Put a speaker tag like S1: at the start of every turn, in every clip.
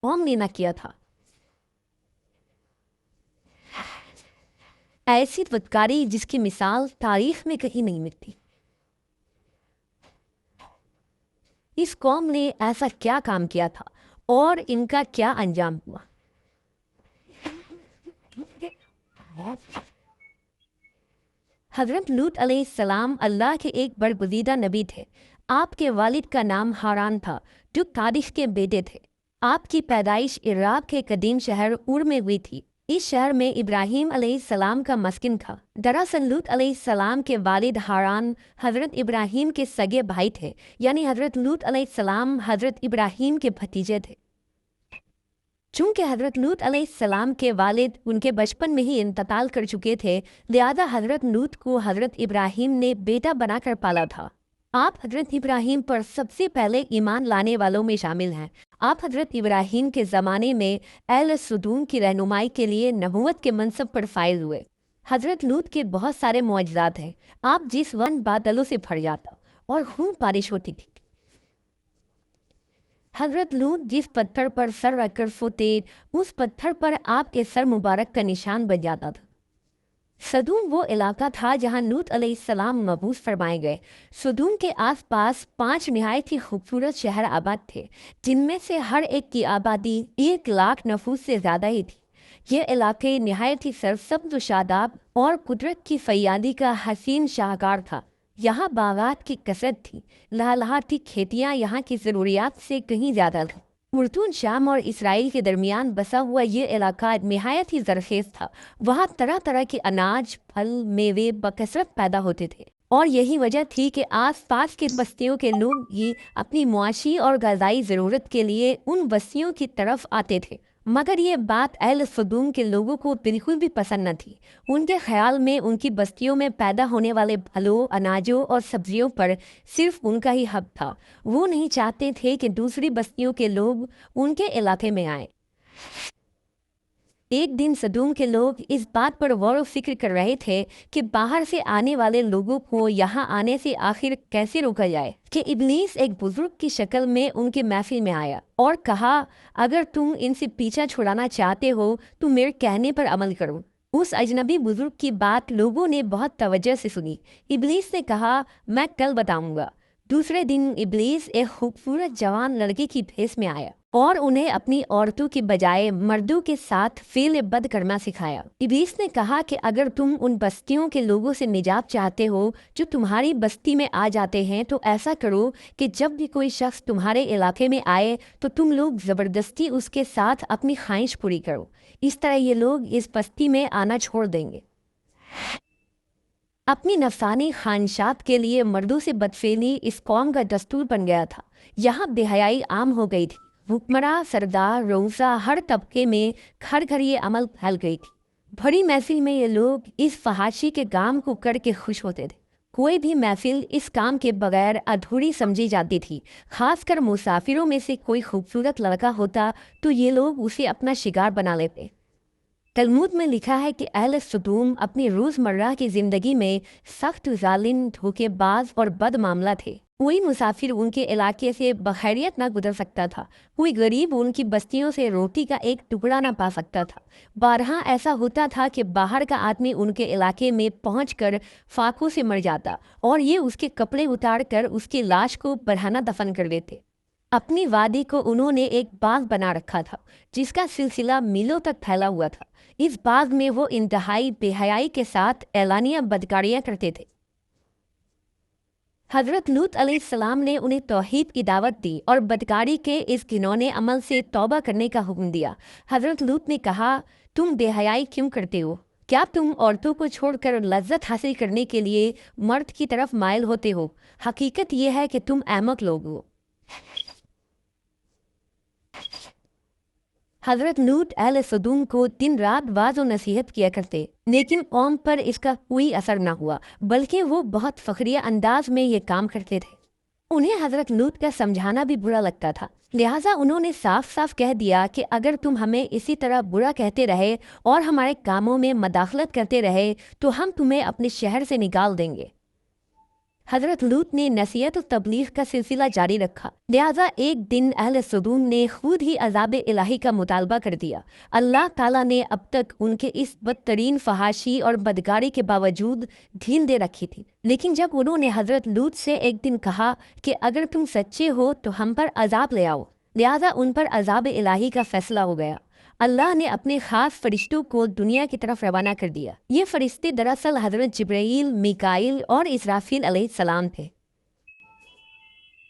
S1: कौम ने न किया था। ऐसी बदकारी जिसकी मिसाल तारीख में कहीं नहीं मिलती। इस कौम ने ऐसा क्या काम किया था और इनका क्या अंजाम हुआ? हज़रत लूत अलैहिस्सलाम अल्लाह के एक बरगुज़ीदा नबी थे। आपके वालिद का नाम हारान था, जो तारिख के बेटे थे। आपकी पैदाइश इराक के कदीम शहर उर में हुई थी। इस शहर में इब्राहीम अलैहिस्सलाम का मस्किन था। दरअसल लूत अलैहिस्सलाम के वालिद हारान हज़रत इब्राहीम के सगे भाई थे, यानी हज़रत लूत अलैहिस्सलाम हज़रत इब्राहीम के भतीजे थे। चूँकि हज़रत लूत अलैहिस्सलाम के वालिद उनके बचपन में ही इंतकाल कर चुके थे, लिहाजा हज़रत लूत को हज़रत इब्राहीम ने बेटा बनाकर पाला था। आप हज़रत इब्राहीम पर सबसे पहले ईमान लाने वालों में शामिल हैं। आप हज़रत इब्राहीम के ज़माने में अहले सदूम की रहनुमाई के लिए नबूवत के मनसब पर फाइज हुए। हज़रत लूत के बहुत सारे मुआजिज़ात हैं। आप जिस वन बादलों से भर जाता और खूब बारिश होती थी। हज़रत लूत जिस पत्थर पर सर रखकर सोते, उस पत्थर पर आपके सर मुबारक का निशान बन जाता था। सदूम वो इलाका था जहाँ लूत अलैहिस्सलाम मबूस फरमाए गए। सदूम के आसपास 5 निहायत ही खूबसूरत शहर आबाद थे, जिनमें से हर एक की आबादी 1 लाख नफूस से ज़्यादा ही थी। ये इलाके निहायत ही सरसब्ज़ व शादाब और कुदरत की फैयादी का हसीन शाहकार था। यहाँ बागात की कसरत थी। लहलहाती खेतियाँ यहाँ की ज़रूरियात से कहीं ज़्यादा थी। उर्दून शाम और इसराइल के दरमियान बसा हुआ ये इलाका निहायत ही ज़रखेज़ था। वहाँ तरह तरह के अनाज, फल, मेवे बकसरत पैदा होते थे और यही वजह थी कि आस पास के बस्तियों के लोग ये अपनी मुआशी और ग़िज़ाई ज़रूरत के लिए उन बस्तियों की तरफ आते थे। मगर ये बात अहल सदूम के लोगों को बिल्कुल भी पसंद न थी। उनके ख्याल में उनकी बस्तियों में पैदा होने वाले फलों, अनाजों और सब्जियों पर सिर्फ उनका ही हक था। वो नहीं चाहते थे कि दूसरी बस्तियों के लोग उनके इलाके में आए। एक दिन सदूम के लोग इस बात पर गौर व फिक्र कर रहे थे कि बाहर से आने वाले लोगों को यहाँ आने से आखिर कैसे रोका जाए कि इब्लीस एक बुजुर्ग की शक्ल में उनके महफिल में आया और कहा, अगर तुम इनसे पीछा छुड़ाना चाहते हो तो मेरे कहने पर अमल करो। उस अजनबी बुजुर्ग की बात लोगों ने बहुत तवज्जो से सुनी। इब्लीस ने कहा, मैं कल बताऊंगा। दूसरे दिन इब्लीस एक खूबसूरत जवान लड़के की भेस में आया और उन्हें अपनी औरतों की बजाय मर्दों के साथ फेल बद करना सिखाया। इब्लीस ने कहा कि अगर तुम उन बस्तियों के लोगों से निजात चाहते हो जो तुम्हारी बस्ती में आ जाते हैं, तो ऐसा करो कि जब भी कोई शख्स तुम्हारे इलाके में आए तो तुम लोग ज़बरदस्ती उसके साथ अपनी ख्वाहिश पूरी करो। इस तरह ये लोग इस बस्ती में आना छोड़ देंगे। अपनी नफसानी ख्वाहिशात के लिए मर्दों से बदफेली इस कौम का दस्तूर बन गया था। यहाँ बेहयाई आम हो गई थी। हुक्मरां, सरदार, रऊसा, हर तबके में घर घर ये अमल फैल गई थी। भरी महफिल में ये लोग इस फहाशी के काम को करके खुश होते थे। कोई भी महफिल इस काम के बगैर अधूरी समझी जाती थी। खासकर मुसाफिरों में से कोई खूबसूरत लड़का होता तो ये लोग उसे अपना शिकार बना लेते। तलमूद में लिखा है कि अहले सदूम अपनी रोज़मर्रा की ज़िंदगी में सख्त, जालिम, धोखेबाज और बद मामला थे। कोई मुसाफिर उनके इलाके से बखैरियत ना गुजर सकता था। कोई गरीब उनकी बस्तियों से रोटी का एक टुकड़ा ना पा सकता था। बारहा ऐसा होता था कि बाहर का आदमी उनके इलाके में पहुंचकर फाकों से मर जाता और ये उसके कपड़े उतार कर उसकी लाश को बरहाना दफन कर देते। अपनी वादी को उन्होंने एक बाग बना रखा था जिसका सिलसिला मीलों तक फैला हुआ था। इस बाग में वो इंतहाई बेहयाई के साथ एलानिया बदकारियाँ करते थे। हज़रत लूत अलैहिस्सलाम ने उन्हें तौहीद की दावत दी और बदकारी के इस घिनौने अमल से तौबा करने का हुक्म दिया। हज़रत लूत ने कहा, तुम बेहयाई क्यों करते हो? क्या तुम औरतों को छोड़कर लज्जत हासिल करने के लिए मर्द की तरफ माइल होते हो? हकीकत यह है कि तुम अहमक लोग हो। हज़रत लूत अहले सदूम को दिन रात वाज़ व नसीहत किया करते, लेकिन कौम पर इसका कोई असर न हुआ, बल्कि वो बहुत फ़ख्रिया अंदाज में ये काम करते थे। उन्हें हज़रत लूत का समझाना भी बुरा लगता था, लिहाजा उन्होंने साफ साफ कह दिया कि अगर तुम हमें इसी तरह बुरा कहते रहे और हमारे कामों में मदाखलत करते रहे तो हम तुम्हें अपने शहर से निकाल देंगे। हजरत लूत ने नसीहत और तबलीग का सिलसिला जारी रखा। लिहाजा एक दिन अहले सदूम ने खुद ही अजाब इलाही का मुतालबा कर दिया। अल्लाह ताला ने अब तक उनके इस बदतरीन फहाशी और बदकारी के बावजूद ढील दे रखी थी, लेकिन जब उन्होंने हजरत लूत से एक दिन कहा कि अगर तुम सच्चे हो तो हम पर अजाब ले आओ, लिहाजा उन पर अजाब इलाही का फैसला हो गया। अल्लाह ने अपने खास फरिश्तों को दुनिया की तरफ रवाना कर दिया। ये फरिश्ते दरअसल हजरत जिब्राईल, मीकाईल और इसराफील अलैहिस्सलाम थे।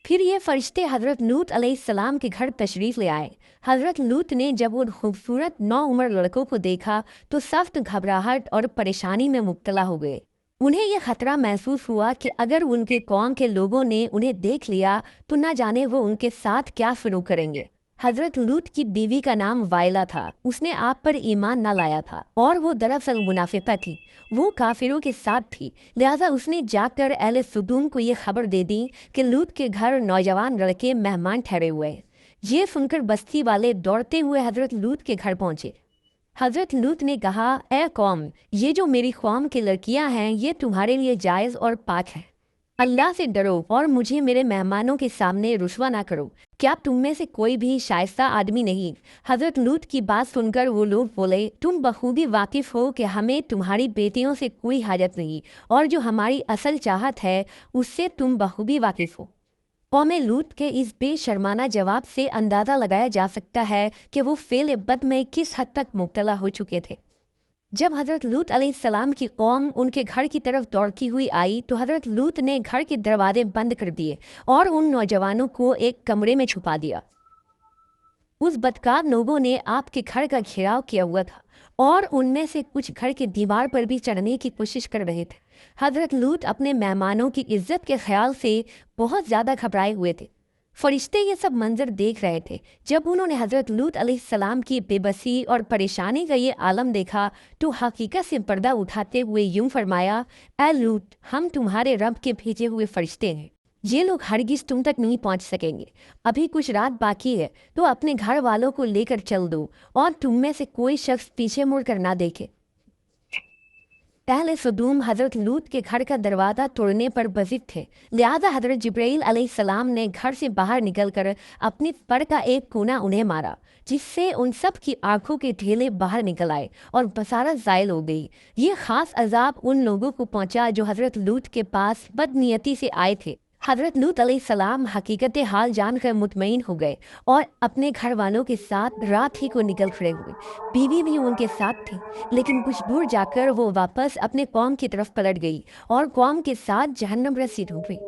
S1: फिर ये फरिश्ते हजरत लूत अलैहिस्सलाम के घर तशरीफ ले आए। हजरत लूत ने जब उन खूबसूरत नौउम्र लड़कों को देखा तो सख्त घबराहट और परेशानी में मुब्तला हो गए। उन्हें यह खतरा महसूस हुआ कि अगर उनके कौम के लोगों ने उन्हें देख लिया तो न जाने वो उनके साथ क्या शुरू करेंगे। हजरत लूत की बीवी का नाम वाइला था। उसने आप पर ईमान न लाया था और वो दरअसल मुनाफिका थी। वो काफिरों के साथ थी। लिहाजा उसने जाकर अहले सदूम को ये खबर दे दी कि लूत के घर नौजवान लड़के मेहमान ठहरे हुए हैं। ये सुनकर बस्ती वाले दौड़ते हुए हजरत लूत के घर पहुंचे। हजरत लूत ने कहा, ए कौम, ये जो मेरी कौम की लड़कियां हैं ये तुम्हारे लिए जायज़ और पाक है। अल्लाह से डरो और मुझे मेरे मेहमानों के सामने रुस्वा ना करो। क्या तुम में से कोई भी शाइस्ता आदमी नहीं? हजरत लूत की बात सुनकर वो लोग बोले, तुम बखूबी वाकिफ हो कि हमें तुम्हारी बेटियों से कोई हाजत नहीं और जो हमारी असल चाहत है उससे तुम बखूबी वाकिफ हो। कौम लूत के इस बेशर्माना जवाब से अंदाज़ा लगाया जा सकता है कि वो फेल बद में किस हद तक मुब्तला हो चुके थे। जब हजरत लूत अलैहिस्सलाम की कौम उनके घर की तरफ दौड़ती हुई आई तो हजरत लूत ने घर के दरवाजे बंद कर दिए और उन नौजवानों को एक कमरे में छुपा दिया। उस बदकार लोगों ने आपके घर का घेराव किया हुआ था और उनमें से कुछ घर के दीवार पर भी चढ़ने की कोशिश कर रहे थे। हजरत लूत अपने मेहमानों की इज्जत के ख्याल से बहुत ज़्यादा घबराए हुए थे। फरिश्ते ये सब मंजर देख रहे थे। जब उन्होंने हजरत लूत अलैहिस्सलाम की बेबसी और परेशानी का ये आलम देखा तो हकीकत से पर्दा उठाते हुए यूं फरमाया, ए लूत, हम तुम्हारे रब के भेजे हुए फरिश्ते हैं। ये लोग हरगिज तुम तक नहीं पहुंच सकेंगे। अभी कुछ रात बाकी है तो अपने घर वालों को लेकर चल दो और तुम में से कोई शख्स पीछे मुड़ कर ना देखे। अहले सदूम हजरत लूत के घर का दरवाज़ा तोड़ने पर बजिद थे। लिहाजा हजरत जिब्राईल अलैहिस्सलाम ने घर से बाहर निकलकर अपनी पर का एक कोना उन्हें मारा, जिससे उन सब की आंखों के ढेले बाहर निकल आए और बसारत ज़ायल हो गई। ये ख़ास अजाब उन लोगों को पहुंचा जो हजरत लूत के पास बदनीयती से आए थे। हजरत लूत अलैहिस्सलाम हकीकत हाल जानकर मुतमईन हो गए और अपने घर वालों के साथ रात ही को निकल खड़े हुए। बीवी भी उनके साथ थी, लेकिन कुछ दूर जाकर वो वापस अपने कौम की तरफ पलट गई और कौम के साथ जहन्नम रसीद हो गई।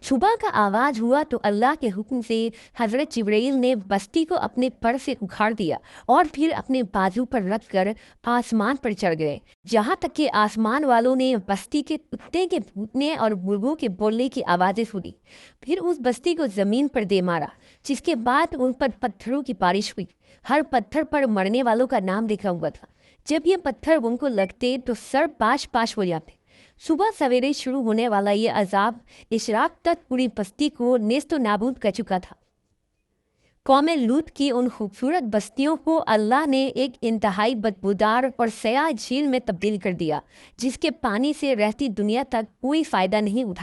S1: सुबह का आवाज़ हुआ तो अल्लाह के हुक्म से हज़रत जिब्राईल ने बस्ती को अपने पर से उखाड़ दिया और फिर अपने बाजू पर रख कर आसमान पर चढ़ गए। जहाँ तक कि आसमान वालों ने बस्ती के कुत्ते के भूतने और मुर्गों के बोलने की आवाज़ें सुनी। फिर उस बस्ती को ज़मीन पर दे मारा, जिसके बाद उन पर पत्थरों की बारिश हुई। हर पत्थर पर मरने वालों का नाम लिखा हुआ था। जब ये पत्थर उनको लगते तो सर पाश पाश हो जाते। सुबह सवेरे शुरू होने वाला ये अजाब इशराक तक पूरी बस्ती को नेस्तो नाबूद कर चुका था। कौम लूत की उन खूबसूरत बस्तियों को अल्लाह ने एक इंतहाई बदबूदार और सयाह झील में तब्दील कर दिया, जिसके पानी से रहती दुनिया तक कोई फ़ायदा नहीं उठा।